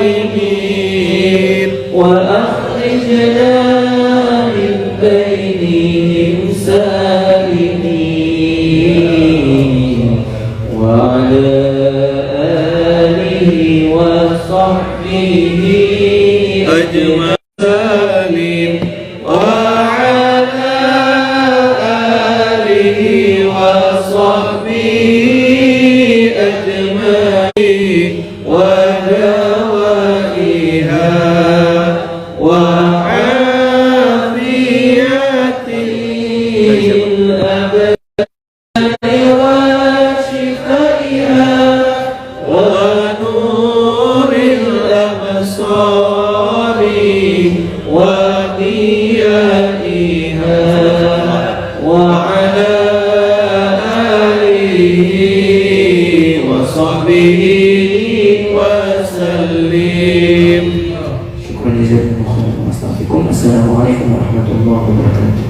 ظالمين وأخرجنا من بينهم سالمين وعلى آله وصحبه أجمعين وعلى آله وصحبه أجمعين ودوائها وعافيته الأبد وشفائها ونور الأبصار وضيائها وعلى آله وصحبه وسلم. شكرا جزاكم الله خيرا واستغفركم. السلام عليكم ورحمة الله وبركاته.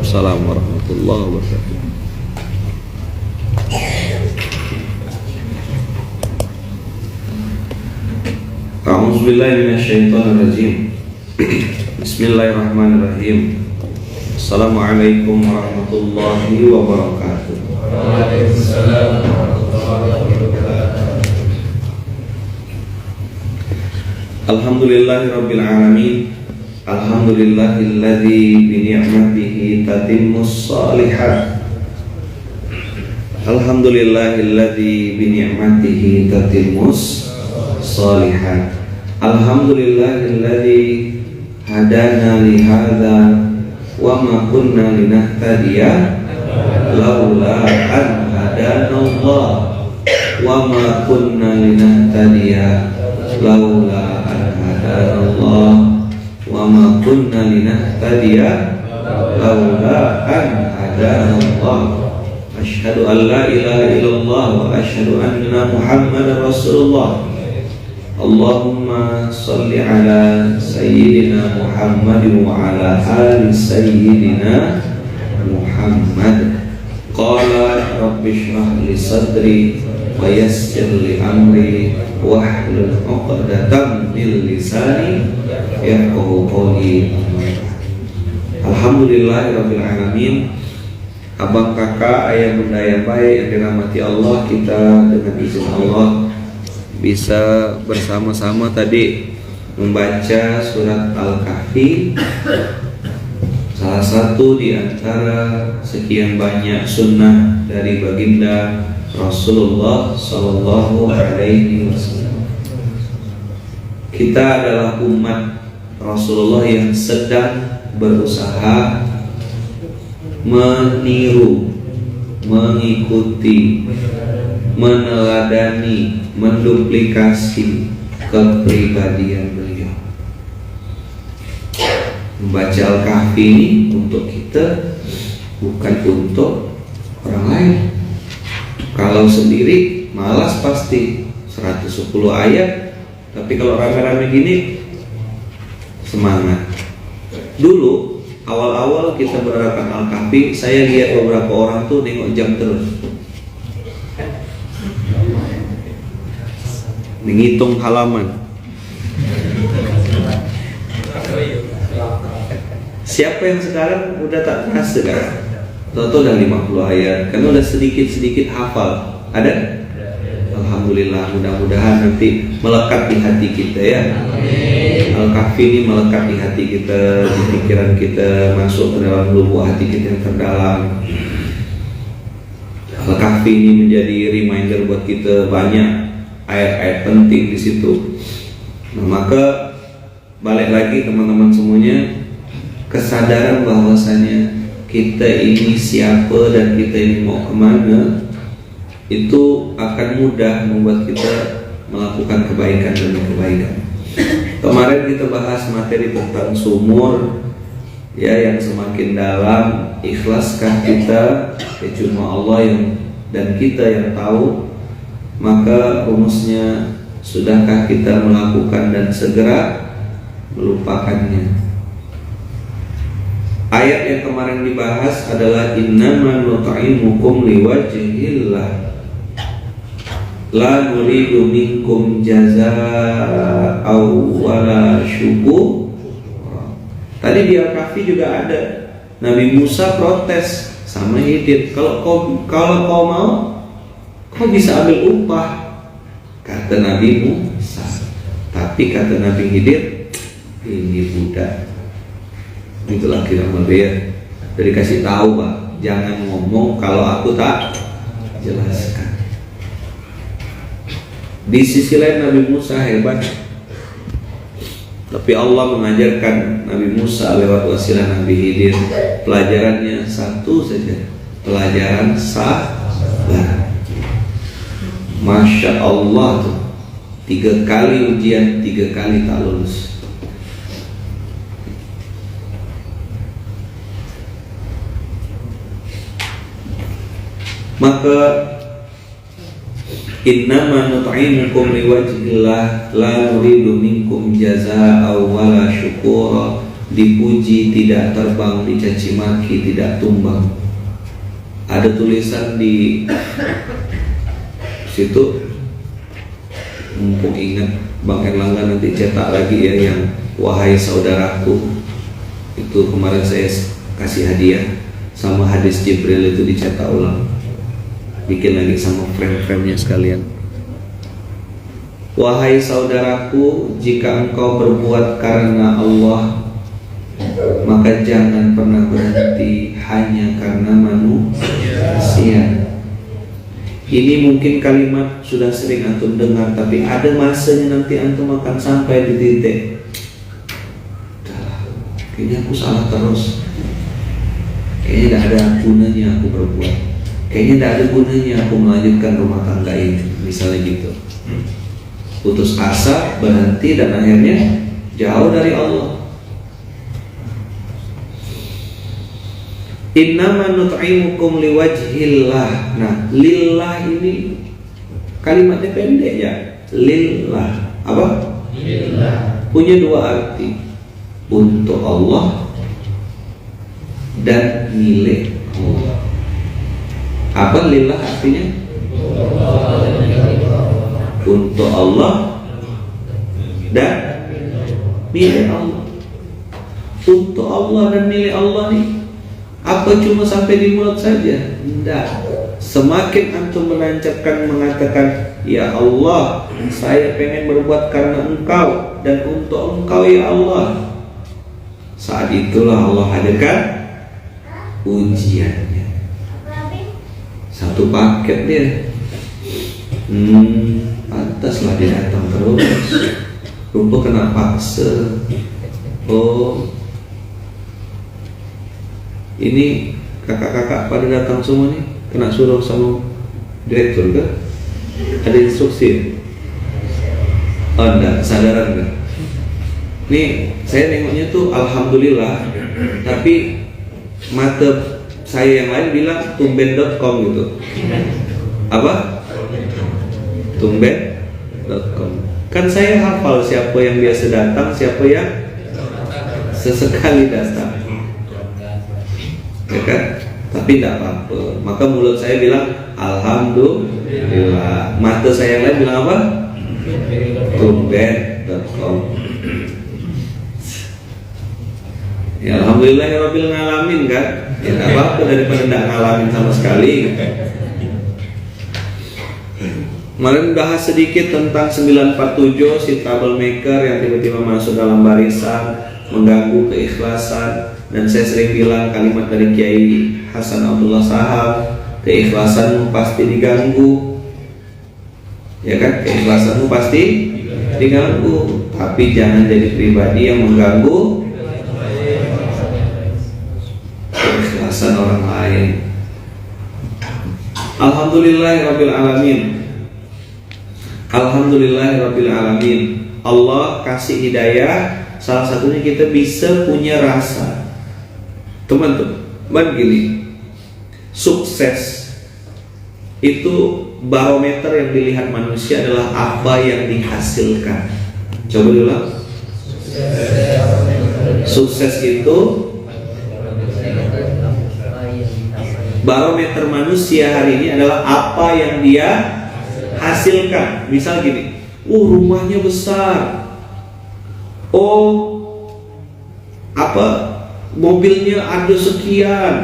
Assalamualaikum warahmatullahi wabarakatuh. A'udzubillahi minasyaitonirrajim. Bismillahirrahmanirrahim. Assalamualaikum warahmatullahi wabarakatuh. Waalaikumsalam warahmatullahi wabarakatuh. Alhamdulillahirabbil alamin. Alhamdulillahilladzi bi ni'matihi tatimmus shalihat. Alhamdulillahilladzi bi ni'matihi tatimmus shalihat. Alhamdulillahilladzi hadana li hadza wa ma kunna linahtadiya laula an hadanallah wa ma kunna linahtadiya laula an hadanallah wa ma kunna linahtadiya laula an hadanallah. Asyhadu an la ilaha illallah wa asyhadu anna Muhammadar Rasulullah. Allahumma salli ala sayyidina Muhammad wa ala ali sayyidina Muhammad. Qala rabbi shrah li sadri wa yassir li amri wahlul 'uqdatam min lisani yafqahu qawli. Alhamdulillahirabbil alamin. Abang kakak, ayah bunda yang baik yang dirahmati Allah, kita dengan izin Allah bisa bersama-sama tadi membaca surat Al-Kahfi, salah satu di antara sekian banyak sunnah dari baginda Rasulullah Sallallahu Alaihi Wasallam. Kita adalah umat Rasulullah yang sedang berusaha meniru, mengikuti, meneladani, menduplikasi kepribadian beliau. Membaca Al-Kahfi ini untuk kita, bukan untuk orang lain. Kalau sendiri malas pasti 110 ayat, tapi kalau rame-rame gini semangat. Dulu awal-awal kita menerapkan Al-Kahfi, saya lihat beberapa orang tuh nengok jam terus, menghitung halaman. Siapa yang sekarang udah tak terasa kan? Toto udah 50 ayat, karena udah sedikit-sedikit hafal. Ada? Alhamdulillah, mudah-mudahan nanti melekat di hati kita ya. Al-Kahfi ini melekat di hati kita, di pikiran kita, masuk ke dalam lubuk hati kita yang terdalam. Al-Kahfi ini menjadi reminder buat kita, banyak ayat-ayat penting di situ. Nah, maka balik lagi teman-teman semuanya, kesadaran bahwasanya kita ini siapa dan kita ini mau kemana, itu akan mudah membuat kita melakukan kebaikan demi kebaikan. Kemarin kita bahas materi tentang sumur, ya, yang semakin dalam. Ikhlaskah kita? Ya, cuma Allah yang dan kita yang tahu. Maka rumusnya, sudahkah kita melakukan dan segera melupakannya? Ayat yang kemarin dibahas adalah innamal nut'imukum liwajhillah. La nuridu minkum jazaa'aw wala syukur. Tadi di Al-Kahfi juga ada Nabi Musa protes sama Khidir, kalau kau mau, kau bisa ambil upah, kata Nabi Musa. Tapi kata Nabi Khidir, ini budak. Itulah kira dia. Dari kasih tahu, Pak, jangan ngomong kalau aku tak jelaskan. Di sisi lain Nabi Musa hebat, tapi Allah mengajarkan Nabi Musa lewat wasilah Nabi Khidir. Pelajarannya satu saja, pelajaran sabar. Masya Allah tuh, 3 kali ujian, 3 kali tak lulus. Maka innama nut'imukum liwajhillah la nuridu minkum jazaa'aw wala syukura. Dipuji tidak terbang, dicaci maki tidak tumbang. Ada tulisan di situ, mumpung ingat Bang Erlangga nanti cetak lagi ya, yang wahai saudaraku. Itu kemarin saya kasih hadiah, sama hadis Jibril itu dicetak ulang, bikin lagi sama frame-frame-nya sekalian. Wahai saudaraku, jika engkau berbuat karena Allah, maka jangan pernah berhenti hanya karena manusia. Ini mungkin kalimat sudah sering antum dengar, tapi ada masanya nanti antum akan sampai di titik, kayaknya aku salah terus, kayaknya tidak ada gunanya aku berbuat, kayaknya tidak ada gunanya aku melanjutkan rumah tangga ini, misalnya gitu. Putus asa, berhenti, dan akhirnya jauh dari Allah. Innama nut'imukum liwajhillah. Nah, lillah ini kalimatnya pendek ya. Lillah. Apa? Lillah. Punya 2 arti. Untuk Allah dan milik Allah. Apa lillah artinya? Untuk Allah dan milik Allah. Untuk Allah dan milik Allah nih, apa cuma sampai di mulut saja? Tidak. Semakin antum menancapkan, mengatakan, ya Allah, saya pengen berbuat karena Engkau dan untuk Engkau ya Allah, saat itulah Allah hadirkan ujiannya. Satu paket dia. Pantaslah dia datang terus. Rupa kena paksa. Oh, ini kakak-kakak pada datang semua nih, kena suruh sama direktur ke? Ada instruksi? Oh enggak, sadaran kan? Nih, saya nengoknya tuh alhamdulillah, tapi mata saya yang lain bilang tumben.com gitu. Apa? Tumben.com. Kan saya hafal siapa yang biasa datang, siapa yang sesekali datang, ya kan? Tapi tidak apa-apa. Maka mulut saya bilang alhamdulillah. Mata saya yang lain bilang apa? Tumben.com. Ya alhamdulillah ya rabbil ngalamin kan. Ya tidak apa-apa daripada tidak ngalamin sama sekali. Kemarin bahas sedikit tentang 947, si troublemaker yang tiba-tiba masuk dalam barisan, mengganggu keikhlasan. Dan saya sering bilang kalimat dari Kiai Hasan Abdullah Sahab, keikhlasanmu pasti diganggu, ya kan? Keikhlasanmu pasti diganggu, tapi jangan jadi pribadi yang mengganggu keikhlasan orang lain. Alhamdulillahirabbil alamin. Alhamdulillahirabbil alamin. Allah kasih hidayah, salah satunya kita bisa punya rasa. Teman-teman gini, sukses itu barometer yang dilihat manusia adalah apa yang dihasilkan. Coba dulu. Sukses itu barometer manusia hari ini adalah apa yang dia hasilkan. Misal gini, rumahnya besar, mobilnya ada sekian,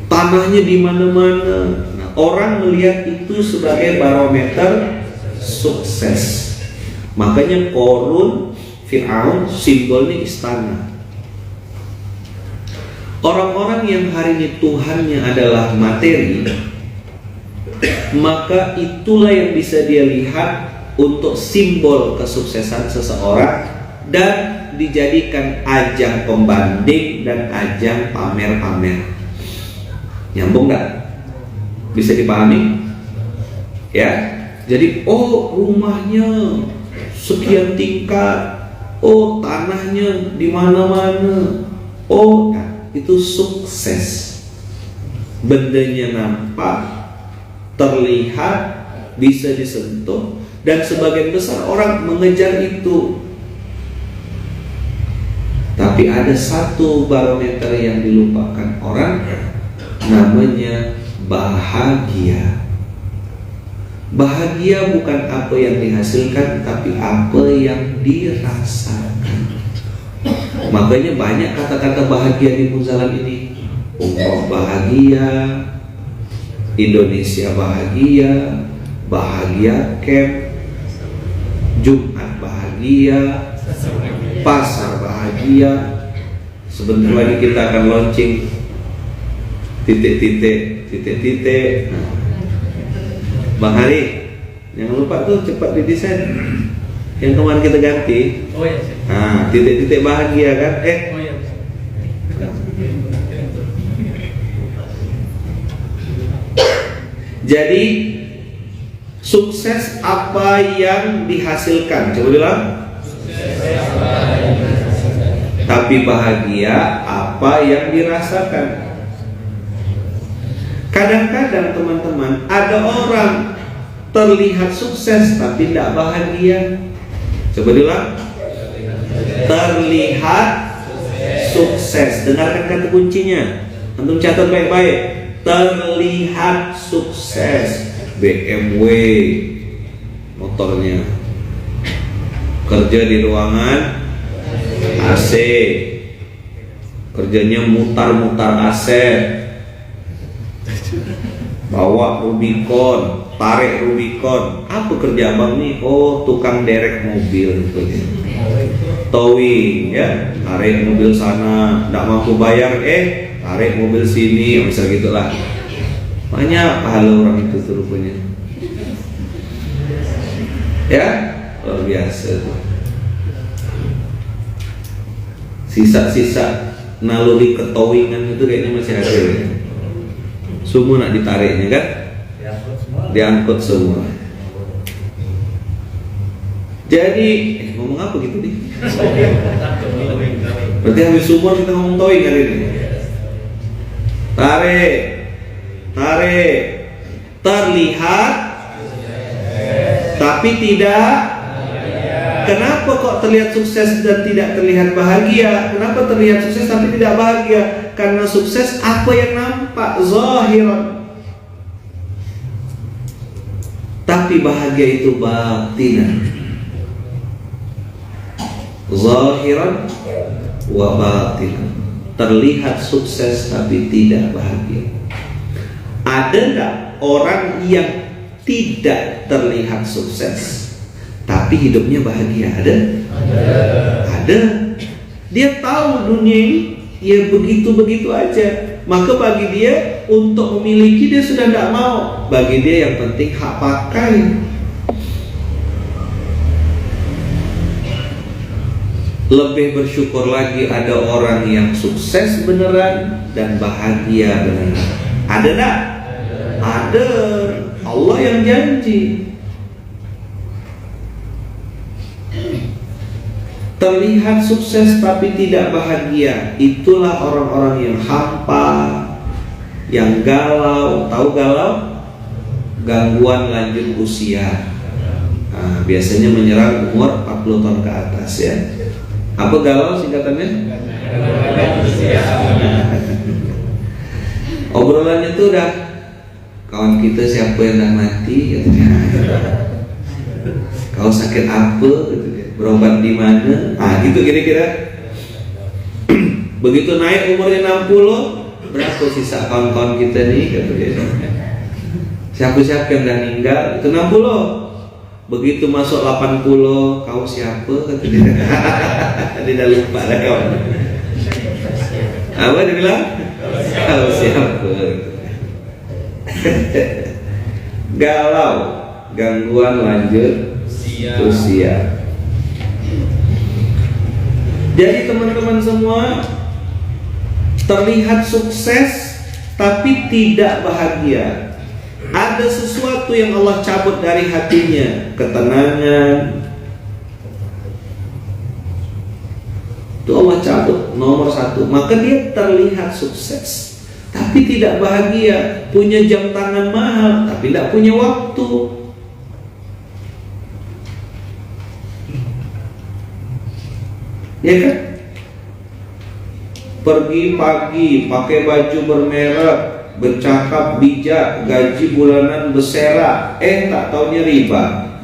tanahnya di mana-mana. Nah, orang melihat itu sebagai barometer sukses. Makanya Qorun, Fir'aun simbolnya istana. Orang-orang yang hari ini Tuhannya adalah materi, maka itulah yang bisa dia lihat untuk simbol kesuksesan seseorang dan dijadikan ajang pembanding dan ajang pamer-pamer. Nyambung nggak? Bisa dipahami? Ya. Jadi rumahnya sekian tingkat, tanahnya di mana-mana, itu sukses. Bendanya nampak, terlihat, bisa disentuh, dan sebagian besar orang mengejar itu. Tapi ada satu barometer yang dilupakan orang, namanya bahagia. Bahagia bukan apa yang dihasilkan, tapi apa yang dirasakan. Makanya banyak kata-kata bahagia di Munzalan ini. Umroh bahagia, Indonesia bahagia, bahagia camp, Jumat bahagia, pasar bahagia. Sebentar lagi kita akan launching titik-titik. Bang Hari, jangan lupa tuh cepat didesain. Yang kemarin kita ganti. Oh iya. Titik-titik bahagia kan? Oh iya. Jadi sukses apa yang dihasilkan? Coba bilang. Tapi bahagia apa yang dirasakan? Kadang-kadang teman-teman, ada orang terlihat sukses tapi tidak bahagia. Coba bilang. Terlihat sukses. Dengarkan kata kuncinya. Antum catat baik-baik. Terlihat sukses. BMW motornya, kerja di ruangan AC, kerjanya mutar-mutar aset, bawa Rubicon, tarik Rubicon. Apa kerja abang nih? Tukang derek mobil gitu. Towing ya, tarik mobil sana, tidak mampu bayar, tarik mobil sini, misal gitulah. Banyak pahala orang itu rupanya. Ya, luar biasa tuh. Sisa-sisa naluri ketowingan itu kayaknya masih ada ya. Semua nak ditariknya kan? Diangkut semua. Jadi ngomong apa gitu nih? Berarti habis sumur kita ngomong towing hari ini. Tarik, terlihat, tapi tidak. Kenapa kok terlihat sukses dan tidak terlihat bahagia? Kenapa terlihat sukses tapi tidak bahagia? Karena sukses apa yang nampak, zahiran. Tapi bahagia itu batinan. Zahiran wa batinan. Terlihat sukses tapi tidak bahagia. Ada enggak orang yang tidak terlihat sukses tapi hidupnya bahagia? Ada. Dia tahu dunia ini ya begitu-begitu aja. Maka bagi dia untuk memiliki dia sudah tidak mau. Bagi dia yang penting hak pakai. Lebih bersyukur lagi ada orang yang sukses beneran dan bahagia beneran. Ada enggak? Ada. Allah yang janji. Terlihat sukses tapi tidak bahagia. Itulah orang-orang yang hampa, yang galau. Tahu galau? Gangguan lanjut usia. Biasanya menyerang umur 40 tahun ke atas ya. Apa galau singkatannya? Obrolannya itu udah kawan kita siapa yang dah mati, katanya. Kau sakit apa, katanya. Berobat di mana? Gitu kira-kira. Begitu naik umurnya 60, berapa sisa kawan-kawan kita nih, katanya. Siapa-siapa yang dah meninggal itu 60. Begitu masuk 80, kau siapa, katanya. Dia dah lupa lah kawan. Apa dia bilang? Kau siapa? Galau, gangguan lanjut usia. Jadi teman-teman semua, terlihat sukses tapi tidak bahagia. Ada sesuatu yang Allah cabut dari hatinya, ketenangan. Itu Allah cabut nomor 1. Maka dia terlihat sukses tapi tidak bahagia. Punya jam tangan mahal tapi tidak punya waktu. Ya kan? Pergi pagi pakai baju bermerek, bercakap bijak, gaji bulanan berserak, tak taunya riba.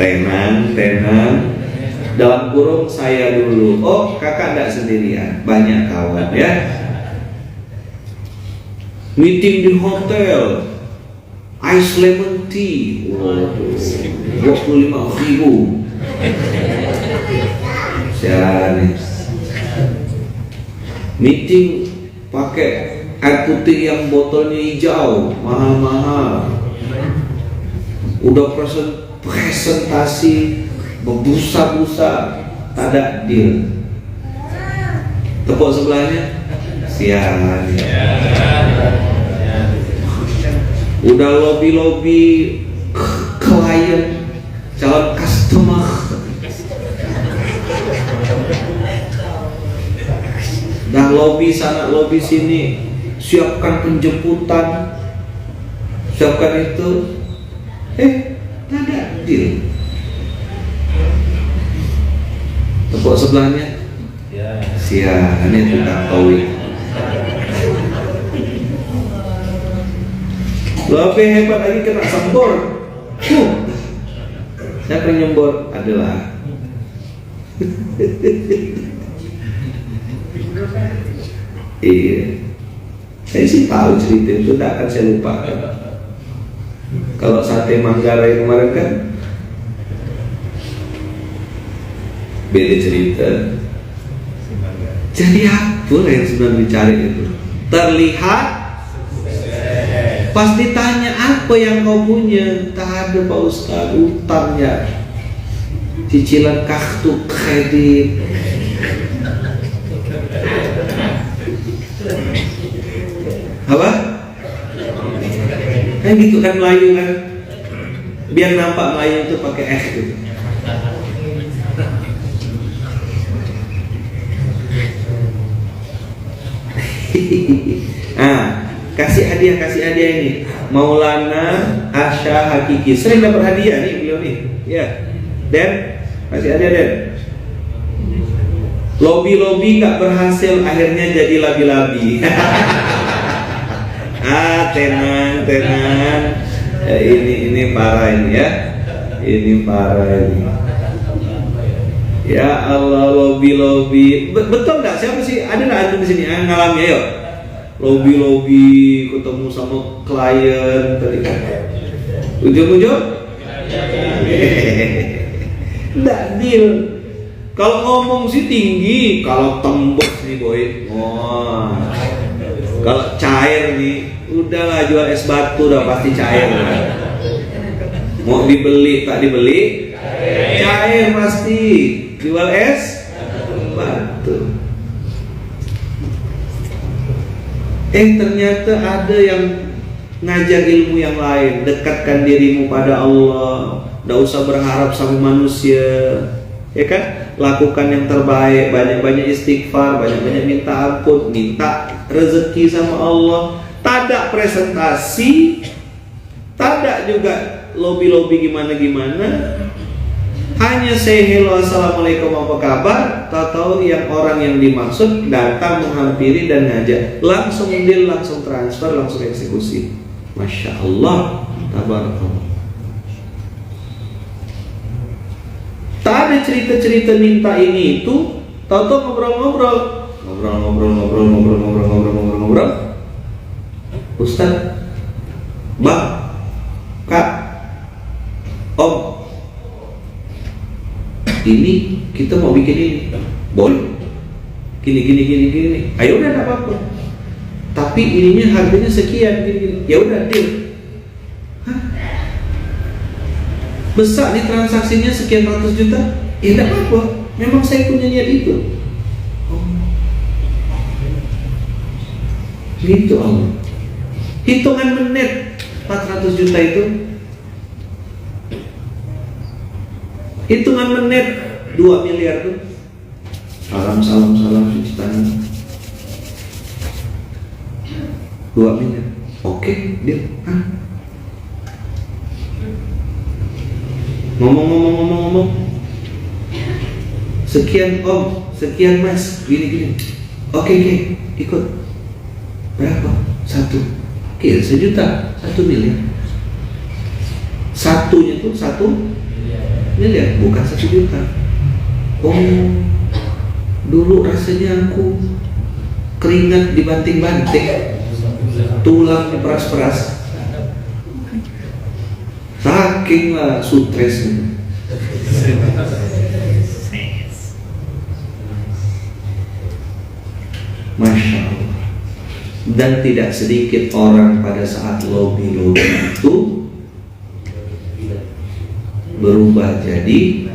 Tenang. Dalam kurung saya dulu. Oh, kakak tidak sendirian, banyak kawan ya. Meeting di hotel, ice lemon tea, 25.000. Sialan. Meeting pakai air putih yang botolnya hijau, mahal-mahal. Udah presentasi berbusa-busa, tak ada deal. Tepuk sebelahnya, sialan. Udah lobby klien, calon customer, dah lobby sana lobby sini, siapkan penjemputan, siapkan itu, tak ada deal. Tepuk sebelahnya, sialan itu tak tahu. Lebih hebat lagi kena sembor. Siapa yang nyembor? Adalah iya. Saya sih tahu cerita itu, tidak akan saya lupakan. Kalau sate Manggarai kemarin kan beda cerita. Jadi apa yang sebenarnya dicari itu? Terlihat. Pas ditanya apa yang kau punya, tak ada Pak Ustaz, utangnya, cicilan kartu kredit. Apa? Kan gitu kan Melayu kan, biar nampak Melayu itu pakai gitu. Kasih hadiah ini Maulana Asya Hakiki, sering dapat hadiah nih beliau nih ya. Dan kasih hadiah Dan. Lobby nggak berhasil, akhirnya jadi labi-labi. Tenang. Ya, ini parah ini ya. Ini parah ini. Ya Allah, lobby. Betul nggak? Siapa sih? Ada nggak antum di sini ngalami? Ayo. Lobby ketemu sama klien tadi kan. Ujung-ujung nggak deal. Kalau ngomong sih tinggi, kalau tembus nih boy, kalau cair nih, udahlah jual es batu udah pasti cair. Mau dibeli tak dibeli, cair pasti. Jual es batu. Ternyata ada yang ngajar ilmu yang lain. Dekatkan dirimu pada Allah, tidak usah berharap sama manusia, ya kan? Lakukan yang terbaik, banyak-banyak istighfar, banyak-banyak minta ampun, minta rezeki sama Allah. Tak ada presentasi, tak ada juga lobby-lobby gimana-gimana. Hanya say hello, assalamualaikum, apa kabar? Tahu-tahu yang orang yang dimaksud datang menghampiri dan ngajak, langsung deal, langsung transfer, langsung eksekusi. Masya Allah, tabarakallah. Tak ada cerita-cerita minta ini itu, tahu-tahu ngobrol-ngobrol. Ustaz, Bang, Kak, Om, ini kita mau bikin ini, boleh? Gini. Ayo udah, enggak apa-apa. Tapi ininya harganya sekian, gini. Ya udah, deal. Hah? Besar nih transaksinya sekian ratus juta? Ya enggak apa-apa. Memang saya punya niat itu. Oh. Gitu Allah. Hitungan menit 400 juta itu. Hitungan menit 2 miliar tuh. Salam cuci tangan. 2 miliar. Oke, dia. Ngomong. Sekian Om, sekian Mas, gini. Oke, ikut. Berapa? 1. Oke, 1 juta, 1 miliar. Satunya tuh 1 miliar, bukan 1 juta. Oh, dulu rasanya aku keringat dibanting-banting, tulang diperas-peras, saking lah stresnya. Masya Allah. Dan tidak sedikit orang pada saat lobby itu berubah jadi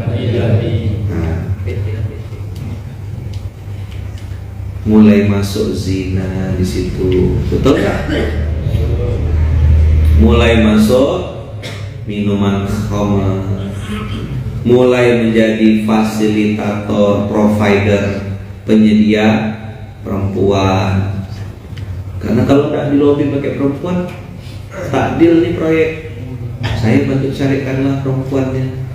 mulai masuk zina di situ, betul nggak? Mulai masuk minuman khamar, mulai menjadi fasilitator, provider, penyedia perempuan. Karena kalau nggak dilobi pakai perempuan, tak deal nih proyek. Saya bantu carikanlah perempuannya.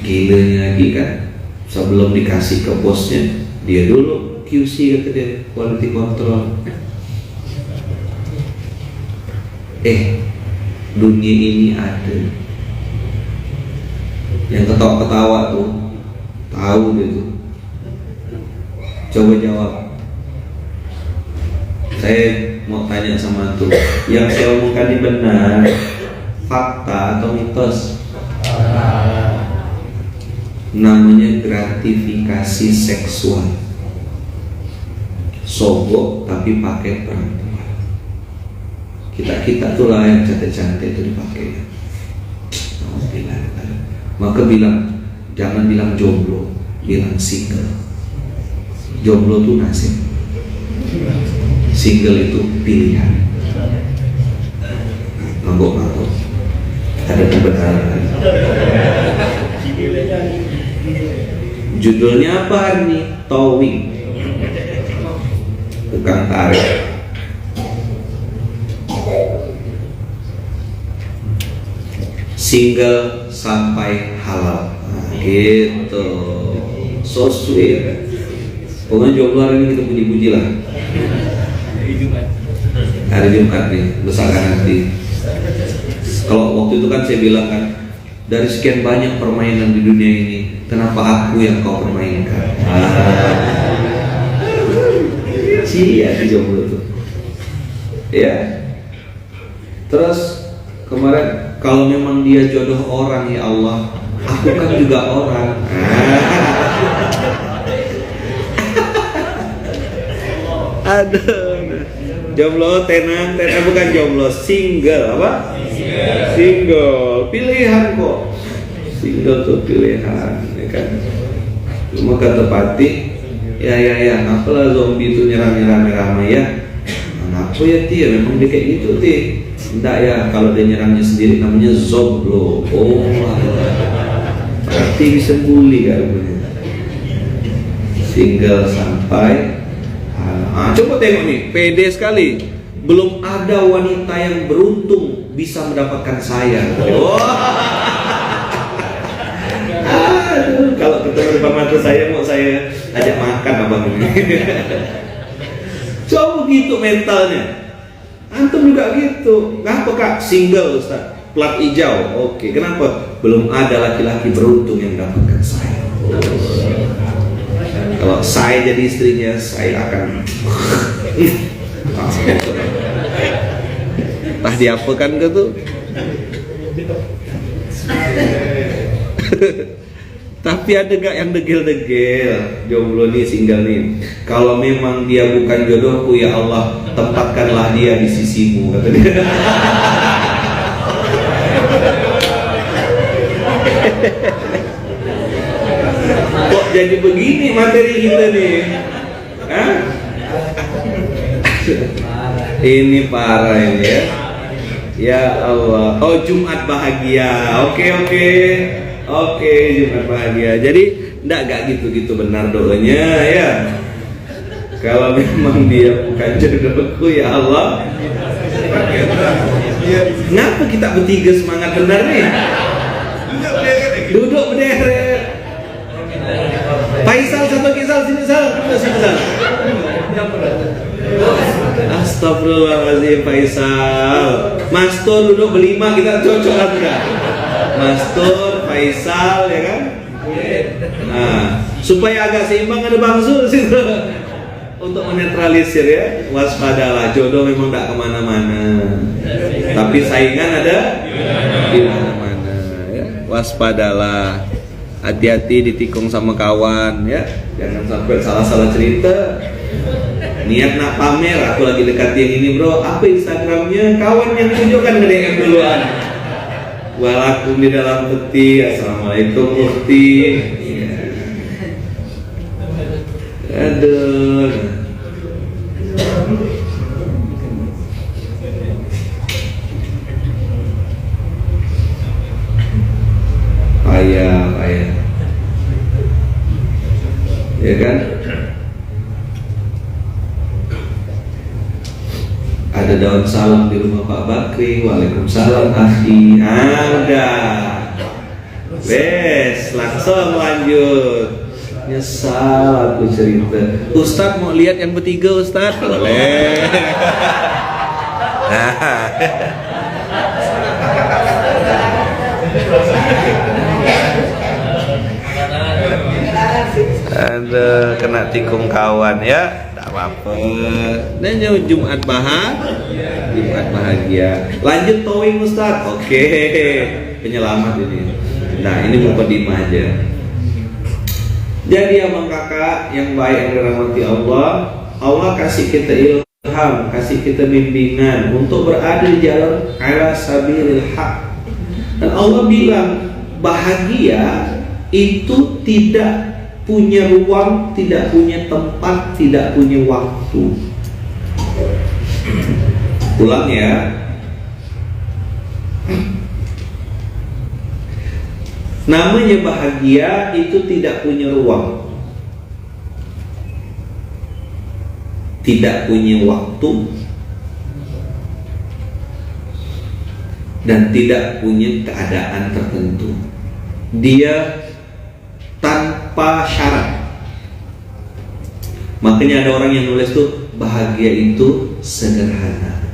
Gilanya lagi kan, sebelum dikasih ke bosnya, dia dulu QC, kata dia, quality control. Dunia ini ada yang ketawa-ketawa tuh, tahu dia tuh. Coba jawab. Saya mau tanya sama tuh, yang saya omongkan ini benar, fakta atau mitos? Namanya gratifikasi seksual. Sogok tapi pakai perempuan. Kita tuh lah yang cantik-cantik itu dipakai. Maka jangan bilang jomblo, bilang single. Jomblo tuh nasib, single itu pilihan. Mabok-mabok ada kebenaran. Judulnya apa nih? Towing, tukang tarik. Single sampai halal. Gitu. So sweet. Pokoknya jomblo hari ini kita puji-puji lah. Hari Jumat nih, besarkan nanti. Kalau waktu itu kan saya bilang kan, dari sekian banyak permainan di dunia ini, kenapa aku yang kau permainkan? Cia di jomblo tuh. Ya. Terus kemarin, kalau memang dia jodoh orang, ya Allah, aku kan juga orang. Aduh, jomblo tenang, bukan jomblo, single apa? Single, pilihan kok. Single tuh pilihan, ya kan? Cuma kata Pati, ya, apalah zombie itu nyerang ramai ya? Kenapa ya Ti? Memang dia kayak gitu Ti. Enggak ya, kalau dia nyerangnya sendiri namanya zomblo. Oh, Pati bisa bully kan? Single sampai. Coba tengok nih, pede sekali. Belum ada wanita yang beruntung bisa mendapatkan saya. Aduh, kalau ketemu depan mata saya mau saya ajak makan abang ini. Coba gitu mentalnya. Antum juga gitu. Kenapa kak? Single Ustaz, plat hijau. Oke, kenapa? Belum ada laki-laki beruntung yang mendapatkan saya. Kalau saya jadi istrinya, saya akan tah diapakan ke tuh? Tapi ada gak yang degil-degil? Jomblo nih, single nih. Kalau memang dia bukan jodohku, ya Allah, tempatkanlah dia di sisimu, kata dia. Kok jadi begini materi kita nih? Hah? Ini parah ini ya. Ya Allah. Oh, Jumat bahagia. Oke, Jumat bahagia. Jadi gak gitu benar doanya ya. Kalau memang dia bukan jodohku, ya Allah. Kenapa kita bertiga semangat benar nih? Duduk berderet. Faisal satu kisah sini Sal. Astagfirullahaladzim Faisal. Mas Tur duduk berlima, kita cocok lah tidak? Mas Tur, Faisal ya kan? Nah, supaya agak seimbang ada Bang Zul situ. Untuk menetralisir ya, waspadalah, jodoh memang tidak kemana-mana, tapi saingan ada di mana-mana ya. Waspadalah, hati-hati ditikung sama kawan ya, jangan sampai salah-salah cerita. Niat nak pamer, aku lagi dekat yang ini bro, apa Instagramnya, kawan yang tunjukkan ke DM duluan. Walakum di dalam peti, assalamualaikum mufti. Aduh. Payah. Ya kan? Ada daun salam di rumah Pak Bakri. Waalaikumsalam akhi. Udah. Wes, langsung lanjut. Nyesal aku cerita. Ustadz mau lihat yang bertiga Ustadz? Boleh. Ada kena tikung kawan ya, tak apa-apa. Dan Jumat bahagia. Lanjut towing Ustadz. Oke, penyelamat ini. Nah ini mukadimah aja. Jadi abang kakak yang baik yang dirahmati Allah, Allah kasih kita ilham, kasih kita bimbingan untuk berada di jalan ala sabilil haq. Dan Allah bilang bahagia itu tidak punya ruang, tidak punya tempat, tidak punya waktu. Ulang ya. Namanya bahagia itu tidak punya ruang, tidak punya waktu, dan tidak punya keadaan tertentu. Dia tanpa syarat. Makanya ada orang yang nulis tuh, bahagia itu sederhana.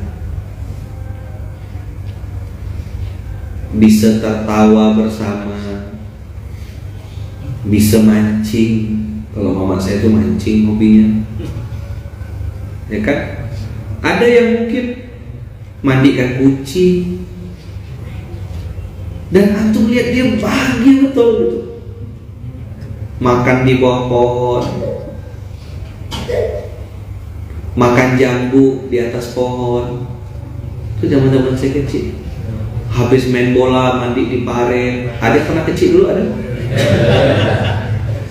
Bisa tertawa bersama, bisa mancing. Kalau mama saya itu mancing hobinya, ya kan? Ada yang mungkin mandikan kucing, dan antum lihat dia bahagia betul gitu. Makan di bawah pohon, makan jambu di atas pohon. Itu zaman-zaman saya kecil. Habis main bola, mandi di pare. Ada pernah kecil dulu ada?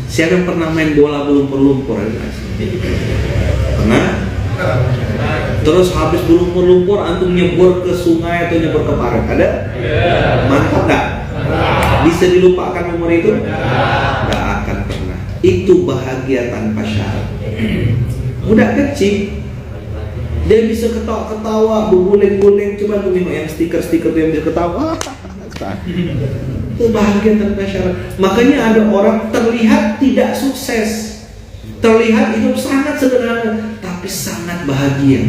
Siapa yang pernah main bola berlumpur-lumpur? Pernah? Terus habis berlumpur-lumpur antum nyebur ke sungai atau nyebur ke pare? Ada? Mantap gak? Bisa dilupakan umur itu? Gak akan pernah. Itu bahagia tanpa syarat. Budak kecil Dia bisa ketawa-ketawa, berguling-guling. Coba tuh yang stiker-stiker tuh yang bisa ketawa. Itu bahagia tanpa syarat. Makanya ada orang terlihat tidak sukses, terlihat hidup sangat sederhana, tapi sangat bahagia.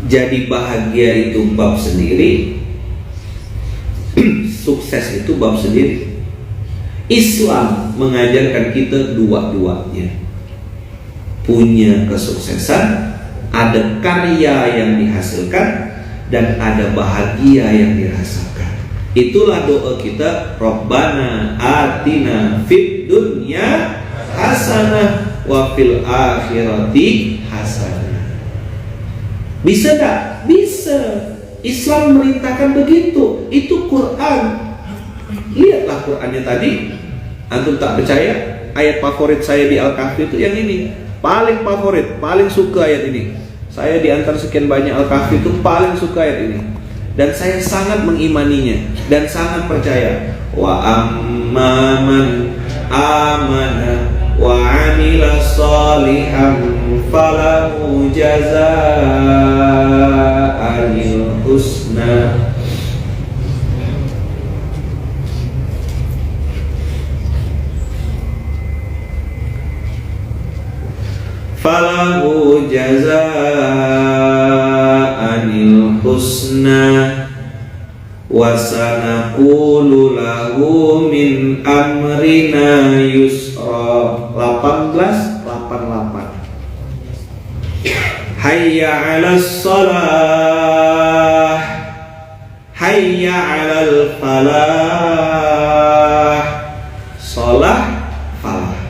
Jadi bahagia itu bab sendiri, sukses itu bab sendiri. Islam mengajarkan kita dua-duanya. Punya kesuksesan, ada karya yang dihasilkan, dan ada bahagia yang dirasakan. Itulah doa kita, Rabbana atina fid dunya hasanah wa fil akhirati hasanah. Bisa tak? Bisa. Islam merintahkan begitu. Itu Quran. Lihatlah Qurannya tadi. Antum tak percaya? Ayat favorit saya di Al-Kahfi itu yang ini. Paling favorit, paling suka ayat ini. Saya di antara sekian banyak Al-Kahfi itu paling suka ayat ini. Dan saya sangat mengimaninya dan sangat percaya. Wa amman amana wa amila shalihan falahu jazaa'il husna. Falahu jazaa'il husna wa sanaqulu lahu min amrina yusra. 18:88. Hayya 'alas shalah, hayya 'alal falah. Shalah, falah.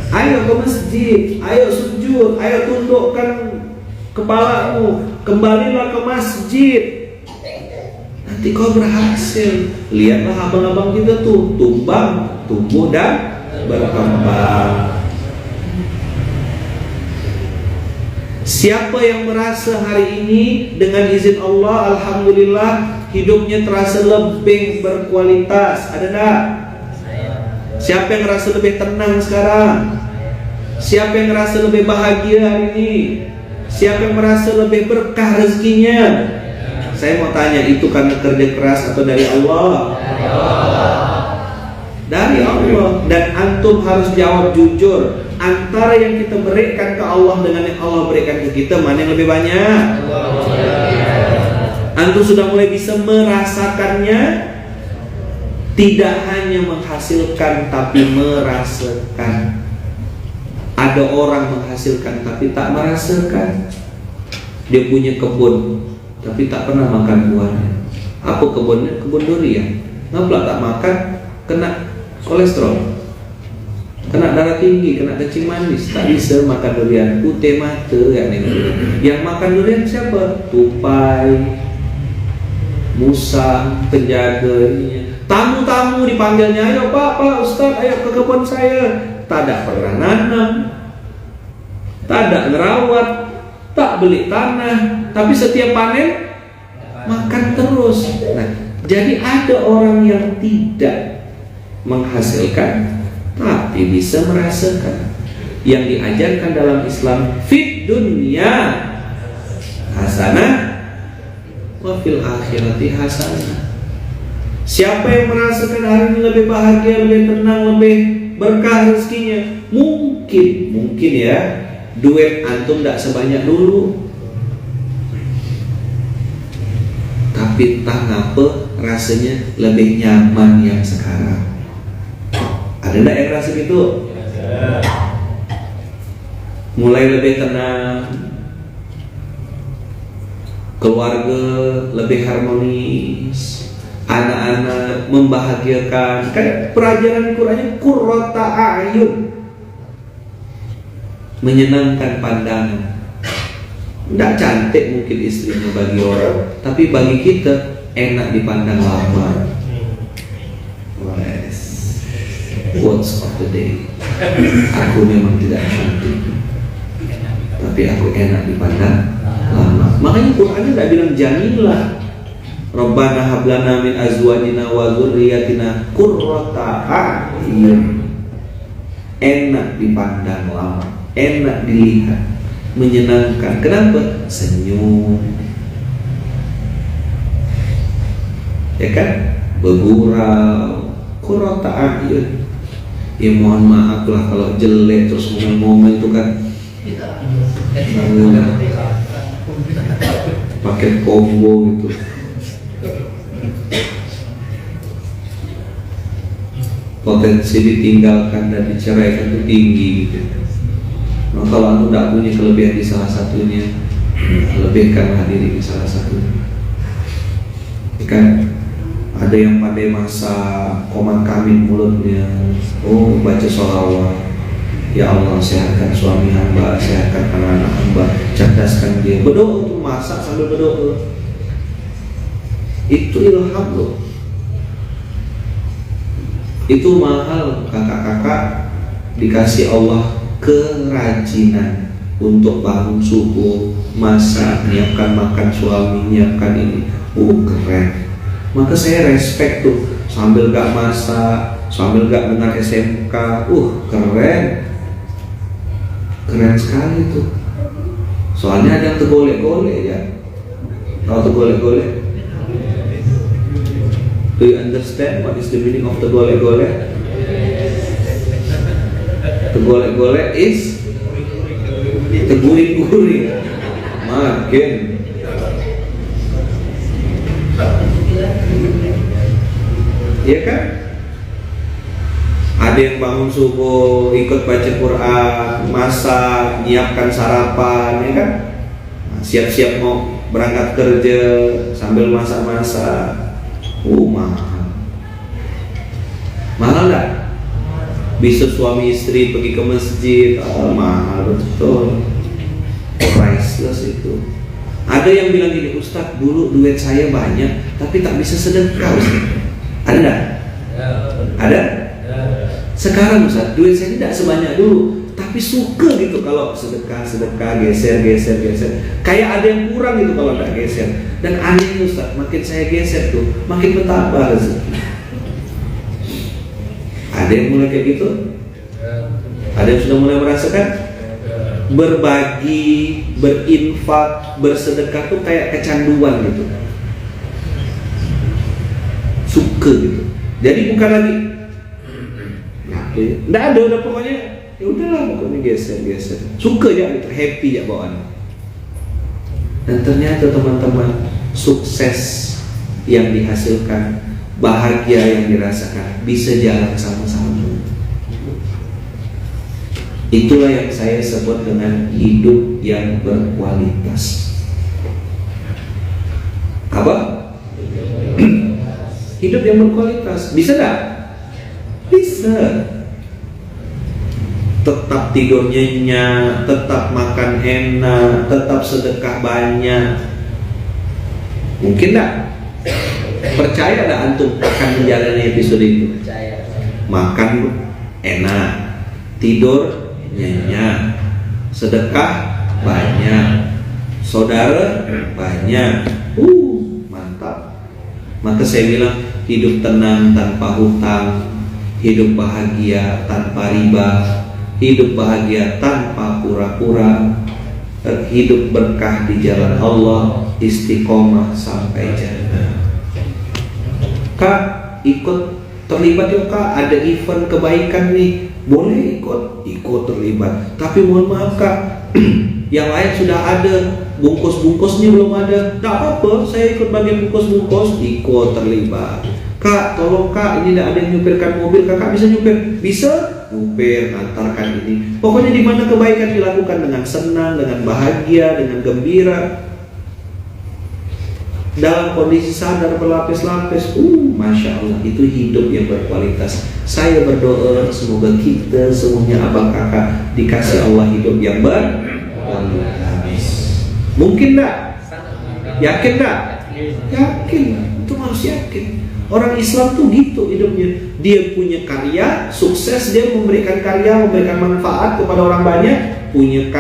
Ayo ke masjid, ayo sujud, ayo tundukkan kepalamu, kembalilah ke masjid. Nanti kau berhasil. Lihatlah abang-abang kita tuh, tumbang, tumbuh dan berkembang. Siapa yang merasa hari ini dengan izin Allah, alhamdulillah, hidupnya terasa lebih berkualitas? Ada enggak? Siapa yang merasa lebih tenang sekarang? Siapa yang merasa lebih bahagia hari ini? Siapa yang merasa lebih berkah rezekinya? Saya mau tanya, itu karena kerja keras atau dari Allah? Dari Allah. Dan antum harus jawab jujur, antara yang kita berikan ke Allah dengan yang Allah berikan ke kita, mana yang lebih banyak? Antum sudah mulai bisa merasakannya. Tidak hanya menghasilkan tapi merasakan. Ada orang menghasilkan tapi tak merasakan. Dia punya kebun tapi tak pernah makan buahnya. Apa kebunnya? Kebun durian. Ngapa tak makan? Kena kolesterol, kena darah tinggi, kena kencing manis. Tak bisa makan durian. Putih mata kan ini. Yang makan durian siapa? Tupai, musang, penjaganya. Tamu-tamu dipanggilnya, ayo Pak, Ustaz, ayo ke kebun saya. Tak ada pernah nanam, tak ada ngerawat, tak beli tanah, tapi setiap panen makan terus. Nah, jadi ada orang yang tidak menghasilkan tapi bisa merasakan. Yang diajarkan dalam Islam, fid dunya hasanah wa fil akhirati hasanah. Siapa yang merasakan hari ini lebih bahagia, lebih tenang, lebih berkah rezekinya? Mungkin ya, duit antum tidak sebanyak dulu, tapi entah ngapa rasanya lebih nyaman yang sekarang. Ada enggak yang rasa gitu? Mulai lebih tenang, keluarga lebih harmonis, anak-anak membahagiakan. Kan pelajaran Qur'annya qurrata a'yun, menyenangkan pandangan. Tidak cantik mungkin istrinya bagi orang, tapi bagi kita enak dipandang lama. Quotes of the day. Aku memang tidak cantik, tapi aku enak dipandang lama. Makanya Qur'annya tidak bilang jamilah. Rabbana hablana min azwajina wa dzurriyyatina qurrata a'yun. enak dipandang lama, enak dilihat, menyenangkan. Kenapa? Senyum, ya kan? Bergurau, qurrata a'yun. Ya mohon maaf lah kalau jelek terus ngomel-ngomel itu kan paket combo gitu. Potensi ditinggalkan dan diceraikan itu tinggi gitu. Nah, kalau anda tidak punya kelebihan di salah satunya, lebihkanlah diri di salah satunya. Kan ada yang pandai masak, koman kamin mulutnya, oh baca sholawat, ya Allah sehatkan suami hamba, sehatkan anak-anak hamba, cerdaskan dia, berdoa untuk masak sambil berdoa. Itu ilham loh. Itu mahal kakak-kakak, dikasih Allah kerajinan untuk bangun subuh, masak, menyiapkan makan suami, menyiapkan ini. Keren. Maka saya respect tuh, sambil gak masak, sambil gak dengar SMK. Keren. Keren sekali tuh. Soalnya ada yang tergolek-golek ya. Tahu tergolek-golek? Do you understand what is the meaning of tergolek-golek? Tergolek-golek is terguring-guring. Makin iya kan? Ada yang bangun subuh, ikut baca Quran, masak, nyiapkan sarapan, ya kan? Siap-siap mau berangkat kerja sambil masak-masak. Mahal. Mahal enggak? Bisa suami istri pergi ke masjid, mahal betul. Priceless itu. Ada yang bilang gini, Ustadz, dulu duit saya banyak tapi tak bisa sedekah, Ustadz. Ada enggak? Ada? Sekarang Ustadz, duit saya tidak sebanyak dulu, tapi suka gitu kalau sedekah, geser. Kayak ada yang kurang gitu kalau tidak geser. Dan anehnya Ustadz, makin saya geser tuh, makin bertambah rezeki. Ada yang mulai kayak gitu? Ada yang sudah mulai merasakan? Berbagi, berinfak, bersedekah tuh kayak kecanduan gitu. Suka gitu. Jadi bukan lagi nggak ada, udah pokoknya ya udahlah, pokoknya geser. Suka ya gitu, happy ya bawaan. Dan ternyata teman-teman, sukses yang dihasilkan, bahagia yang dirasakan bisa jalan sama-sama. Itulah yang saya sebut dengan hidup yang berkualitas. Apa? Hidup yang berkualitas. Bisa gak? Bisa. Tetap tidur nyenyak, tetap makan enak, tetap sedekah banyak. Mungkin gak? Percaya gak antum akan menjalani episode itu? Percaya. Makan enak, tidur nyenyak, sedekah banyak, saudara banyak, mantap. Maka saya bilang hidup tenang tanpa hutang, hidup bahagia tanpa riba, hidup bahagia tanpa pura-pura, hidup berkah di jalan Allah, istiqomah sampai jannah. Kak, ikut terlibat yuk Kak, ada event kebaikan nih. Boleh ikut terlibat. Tapi mohon maaf Kak, yang lain sudah ada, bungkus-bungkusnya belum ada. Tak apa, saya ikut bagian bungkus-bungkus, ikut terlibat. Kak, tolong Kak, ini tidak ada yang nyupirkan mobil, Kakak bisa nyupir? Bisa? Nyupir, antarkan ini. Pokoknya di mana kebaikan dilakukan dengan senang, dengan bahagia, dengan gembira, dalam kondisi sadar berlapis-lapis, Masya Allah, itu hidup yang berkualitas. Saya berdoa semoga kita semuanya, abang kakak, dikasih Allah hidup yang berkualitas. Mungkin enggak? Yakin enggak? Yakin, itu harus yakin. Orang Islam tuh gitu hidupnya. Dia punya karya, sukses, dia memberikan karya, memberikan manfaat kepada orang banyak, punya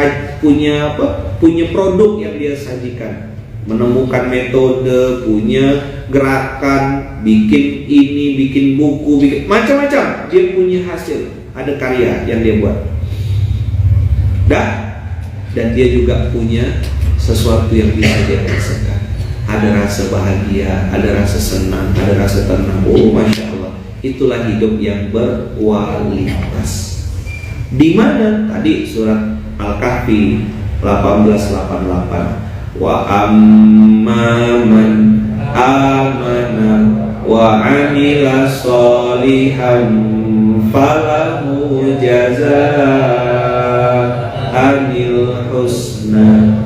produk yang dia sajikan, menemukan metode, punya gerakan, bikin ini, bikin buku, bikin macam-macam. Dia punya hasil. ada karya yang dia buat. Dan dia juga punya sesuatu yang bisa dia rasakan. Ada rasa bahagia, ada rasa senang, ada rasa tenang. Oh, Masya Allah. Itulah hidup yang berkualitas. Di mana? Tadi surat Al-Kahfi 18:88. Wa amman amana wa amila sholihan falahu jazaa'anil husna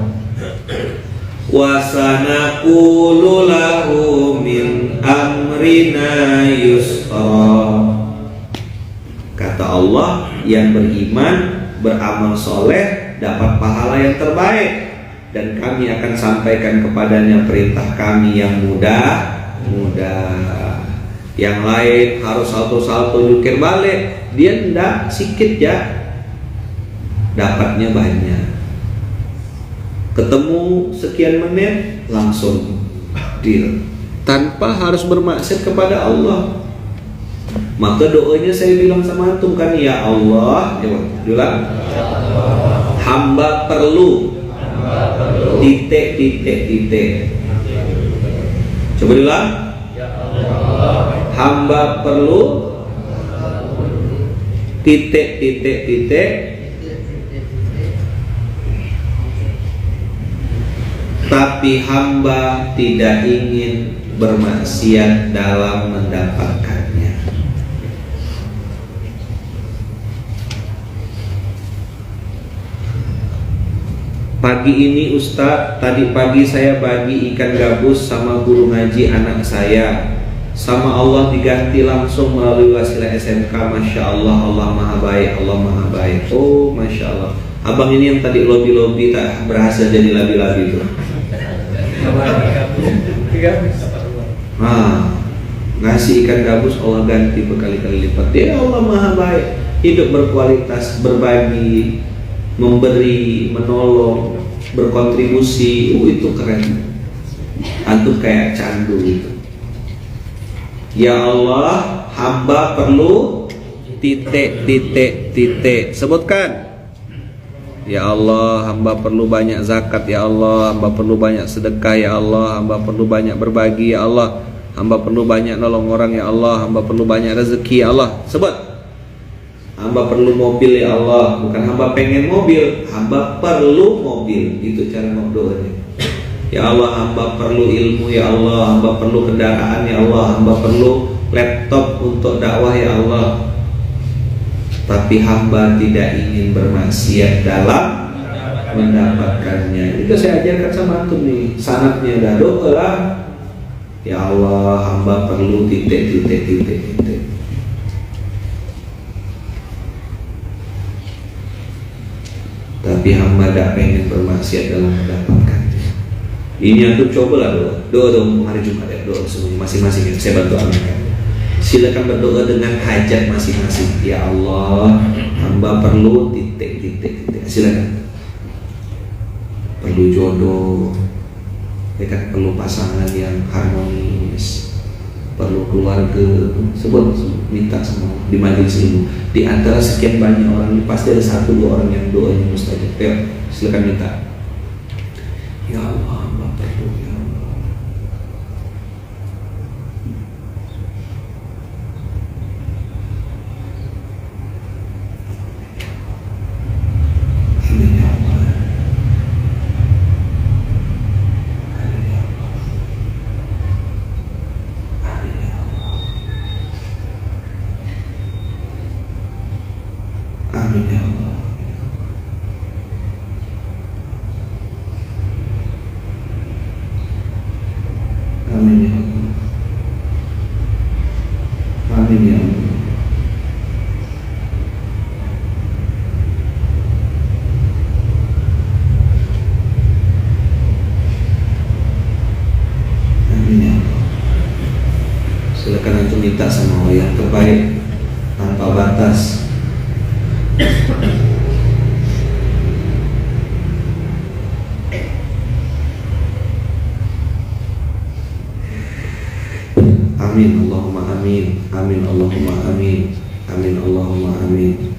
wa sanaqulu lahu min amrina yusra. Kata Allah, yang beriman, beramal soleh dapat pahala yang terbaik, dan kami akan sampaikan kepadanya perintah kami yang mudah. Yang lain harus salto-salto jungkir balik, dia enggak, sikit ya, dapatnya banyak. Ketemu sekian menit langsung deal, tanpa harus bermaksud kepada Allah. Maka doanya saya bilang sama antum kan, ya Allah, bilang hamba perlu titik. Coba bilang, hamba perlu titik. Tapi hamba tidak ingin bermaksiat dalam mendapatkannya. Pagi ini Ustadz, tadi pagi saya bagi ikan gabus sama guru ngaji anak saya. Sama Allah diganti langsung melalui wasilah SMK. Masya Allah, Allah maha baik, Allah maha baik. Oh, Masya Allah. Abang ini yang tadi lobi-lobi tak berhasil jadi labi-labi itu. Ngasih ikan gabus Allah ganti berkali-kali lipat. Dia Allah maha baik. Hidup berkualitas, berbagi, memberi, menolong, berkontribusi. Itu keren. Antum kayak candu itu. Ya Allah, hamba perlu titik. Sebutkan. Ya Allah, hamba perlu banyak zakat. Ya Allah, hamba perlu banyak sedekah. Ya Allah, hamba perlu banyak berbagi. Ya Allah, hamba perlu banyak nolong orang. Ya Allah, hamba perlu banyak rezeki. Ya Allah, sebut. Hamba perlu mobil. Ya Allah, bukan hamba pengen mobil, hamba perlu mobil. Itu cara doanya. Ya Allah, hamba perlu ilmu. Ya Allah, hamba perlu kendaraan. Ya Allah, hamba perlu laptop untuk dakwah. Ya Allah. Tapi hamba tidak ingin bermaksiat dalam mendapatkannya. Itu saya ajarkan sama antum nih. Sanatnya dah doa lah. Ya Allah, hamba perlu titik. Tapi hamba tidak pengen bermaksiat dalam mendapatkannya. Ini antum cobalah doa hari Jumat ya, doa semuanya masing-masing. Saya bantu aminkan. Silakan berdoa dengan hajat masing-masing. Ya Allah, hamba perlu titik. Silakan. Perlu jodoh, ya kan, perlu pasangan yang harmonis, perlu keluarga. Sebut, minta semua di majelis ilmu. Di antara sekian banyak orang ini pasti ada 1-2 orang yang doanya mustajab. Silakan minta. Ya Allah, hamba perlu. Ya Allah. Amin ya Allah. Amin ya Allah. Amin ya Allah. Amin ya Allah. Silakan antum minta sama Allah yang terbaik tanpa batas. Amin Allahumma amin. Amin Allahumma amin. Amin Allahumma amin.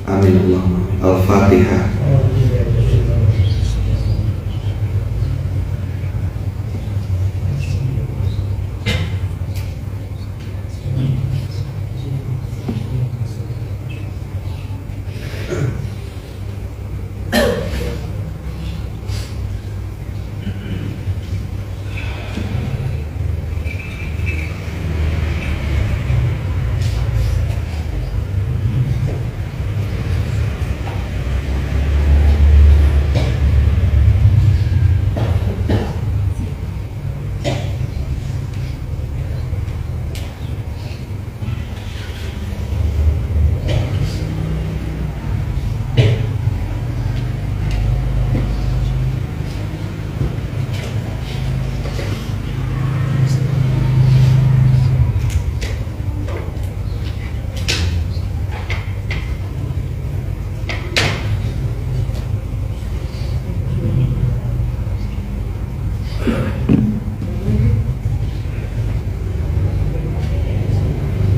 Amin Allahumma amin. Al-Fatihah.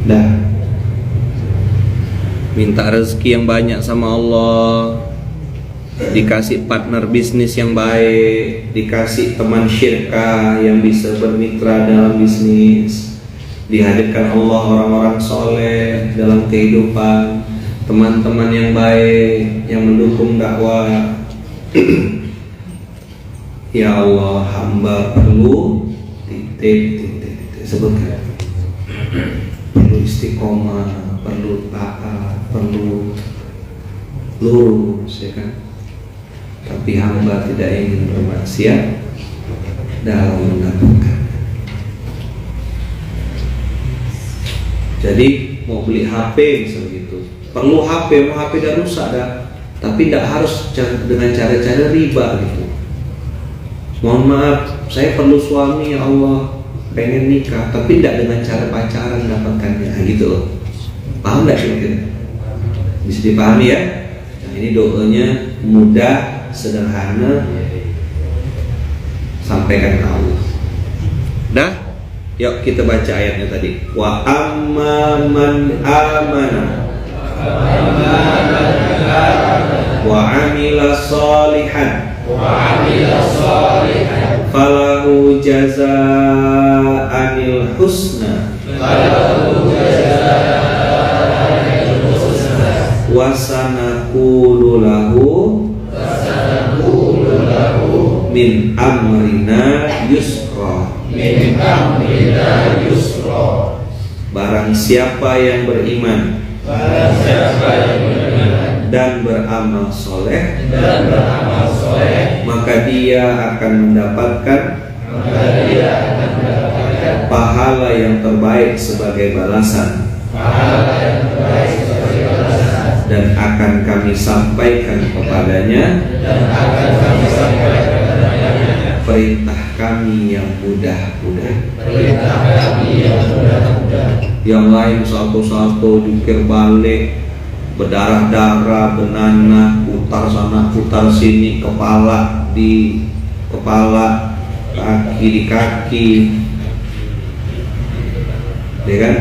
Dah. Minta rezeki yang banyak sama Allah, dikasih partner bisnis yang baik, dikasih teman syirkah yang bisa bermitra dalam bisnis, dihadirkan Allah orang-orang soleh dalam kehidupan, teman-teman yang baik yang mendukung dakwah. Ya Allah, hamba perlu titik sebutkan, perlu istiqomah, perlu taat, perlu lurus, ya kan? Tapi hamba tidak ingin bermaksiat dalam mendapatkan. Jadi mau beli HP misalnya gitu, perlu HP, mau HP dah rusak dah, tapi tidak harus dengan cara-cara riba gitu. Mohon maaf, saya perlu suami, ya Allah, pengen nikah, tapi tidak dengan cara pacaran dapatkannya, gitu loh. Paham nggak kira-kira? Bisa dipahami ya? Nah, ini doanya mudah, sederhana, sampaikan ke Allah. Dah? Yuk kita baca ayatnya tadi. Wa amma man amana wa amila salihan falahu jazaa'anil husna wa sanaqulu lahu min amrina yusra. Barang siapa yang beriman dan beramal soleh, maka dia akan mendapatkan pahala yang terbaik sebagai balasan, dan akan kami sampaikan kepadanya perintah kami yang mudah-mudah. Yang lain satu-satu jungkir balik, berdarah-darah, benanah, putar sana putar sini, kepala di kepala, kaki di kaki, ya kan?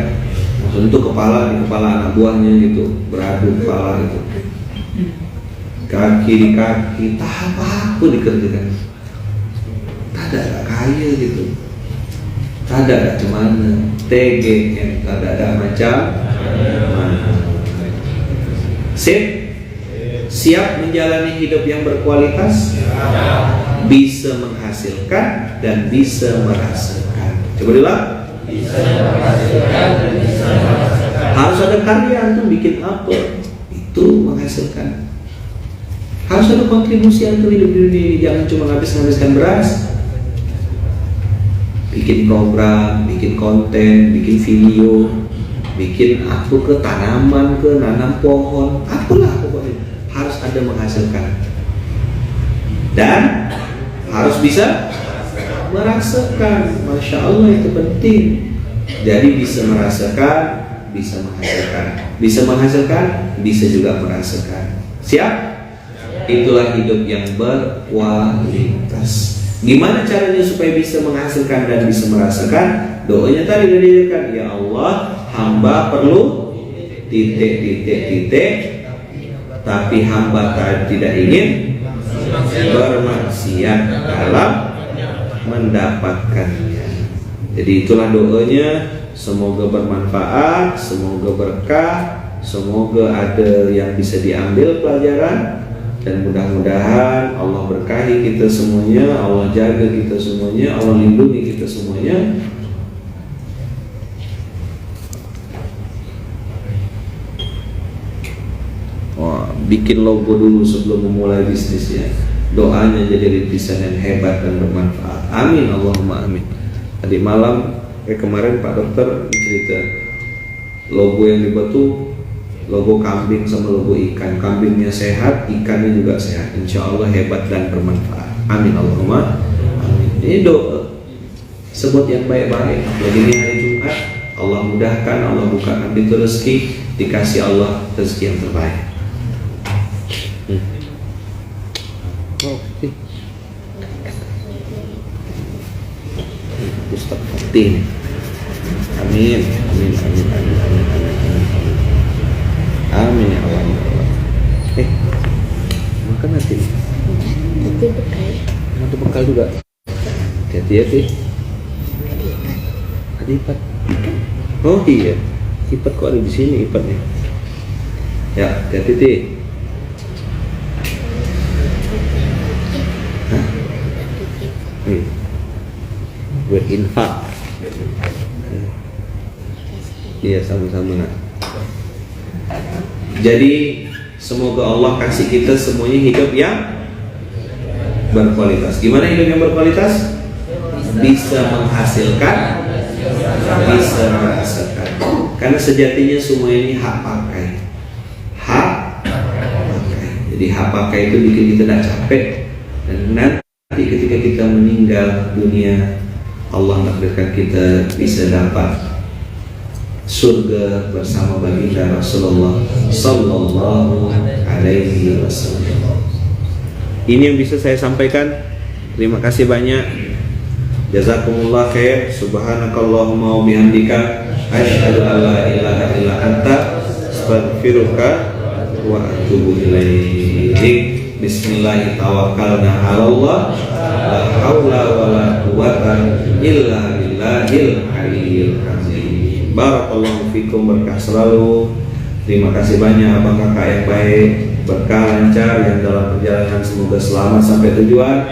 Maksudnya itu kepala di kepala anak buahnya gitu, beradu kepala gitu, kaki di kaki, tak apa-apa dikerjakan. Tak ada kaya gitu, tak ada cemana, TG yang tak ada macam mana. Siap menjalani hidup yang berkualitas, bisa menghasilkan dan bisa merasakan. Coba dulu. Bisa menghasilkan dan bisa merasakan. Harus ada karya antum bikin apa? Itu menghasilkan. Harus ada kontribusi antum hidup di dunia ini. Jangan cuma habiskan beras. Bikin program, bikin konten, bikin video, bikin apa ke tanaman, ke nanam pohon, apalah pokoknya harus ada menghasilkan dan harus bisa merasakan. Masya Allah, itu penting. Jadi bisa merasakan, bisa menghasilkan, bisa menghasilkan, bisa juga merasakan. Siap? Itulah hidup yang berkualitas. Gimana caranya supaya bisa menghasilkan dan bisa merasakan? Doanya tadi didirikan, ya Allah, hamba perlu titik, tapi hamba tidak ingin bermaksiat dalam mendapatkannya. Jadi itulah doanya. Semoga bermanfaat, semoga berkah, semoga ada yang bisa diambil pelajaran, dan mudah-mudahan Allah berkahi kita semuanya, Allah jaga kita semuanya, Allah lindungi kita semuanya. Wah, bikin logo dulu sebelum memulai bisnisnya. Doanya jadi rintisan yang hebat dan bermanfaat. Amin, Allahumma amin. Tadi malam kemarin Pak Dokter cerita logo yang dibuat tuh logo kambing sama logo ikan. Kambingnya sehat, ikannya juga sehat. Insya Allah hebat dan bermanfaat. Amin, Allahumma amin. Ini doa sebut yang baik-baik. Apalagi ini hari Jumat, Allah mudahkan, Allah bukakan pintu rezeki, dikasih Allah rezeki yang terbaik. Oke. Ustaz Fatih. Amin, amin, amin, amin, amin, amin, amin. Amin ya Allah. Makan nanti. Nanti bekal. Nanti bekal juga. Hati-hati. Ada ipat. Oh iya, ipat kok ada di sini ipatnya. Ya, hati-hati. Hah? Berinfak. Iya, sama-sama nak. Jadi semoga Allah kasih kita semuanya hidup yang berkualitas. Gimana hidup yang berkualitas? Bisa menghasilkan. Karena sejatinya semua ini hak pakai. Jadi hak pakai itu bikin kita tidak capek. Dan nanti ketika kita meninggal dunia, Allah menakdirkan kita bisa dapat surga bersama baginda Rasulullah Sallallahu Alaihi Wasallam. Ini yang bisa saya sampaikan. Terima kasih banyak. Jazakumullah khair. Subhanakallahumma wa bihamdika asyhadu an la ilaha illa anta astaghfiruka wa atubu ilaik. Bismillah tawakkalna 'ala Allah, la haula wala quwwata illa billahil aliyyil azim. Barakallahu fikum, berkah selalu. Terima kasih banyak abang kakak yang baik, berkah lancar yang dalam perjalanan, semoga selamat sampai tujuan,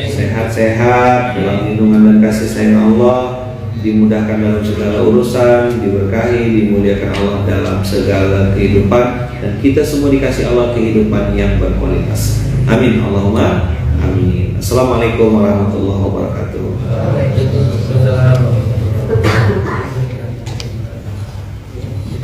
sehat-sehat dalam lindungan dan kasih sayang Allah, dimudahkan dalam segala urusan, diberkahi, dimuliakan Allah dalam segala kehidupan, dan kita semua dikasih Allah kehidupan yang berkualitas. Amin, Allahumma amin. Assalamualaikum warahmatullahi wabarakatuh.